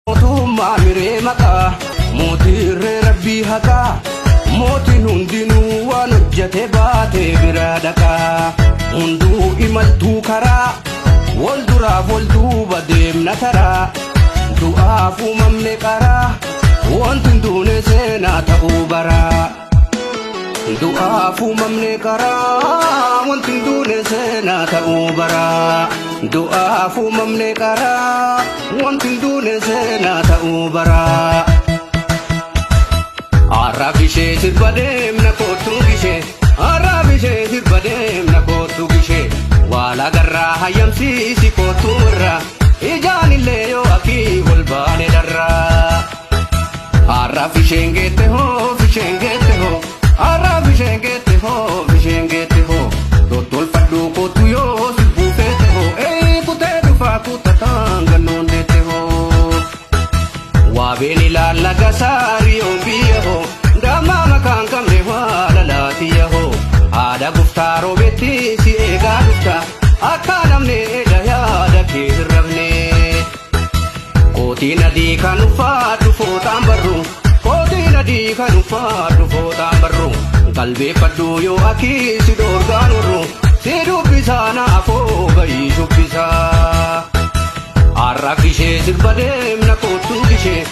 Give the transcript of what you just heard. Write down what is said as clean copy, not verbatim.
Mootummaa miree maqaa mootii irree rabbii haqaa mootiin hundinuu waan hojjate baatee bira dhaqaa hunduu imaltuu karaa wal duraaf wal duuba deemna taraa du'aaf uumamne qaraa wanti hin duune seenaa ta'uu baraa du'aaf uumamne qaraa wanti hin duune seenaa ta'uu baraa du'aaf uumamne qaraa wanti hin duune seenaa ta'uu baraa. Arraab ishee sirba deemna kootuu gishee arraab ishee sirba deemna kootuu gishee waala garraa hayyamsiisi kootuu irraa ijaan illee yoo akii wal baane darraa. Arraab isheen geette hoo isheen geette hoo arraab isheen geette hoo isheen geette hoo tottolfadhuu kootuu yoo sirbuu feete hoo kutee dhufaa kutataan gannoon deette hoo. Waabeen ilaalla gasaari yoo biyya hoo damma makaan kamne waala laatiya hoo haadha guftaa roobetti si eegaa dhufta akka namne edha yaada kee hin rabne. Kootiin adii kan uffaadhu fooxaan barru kootiin adii kan uffaadhu fooxaan barru qalbeeffadhu yoo akii si dhoorgaan warru si dubbisaa naafoo bayii shubbisaa. Arraab ishee sirba deemna kootuu gishee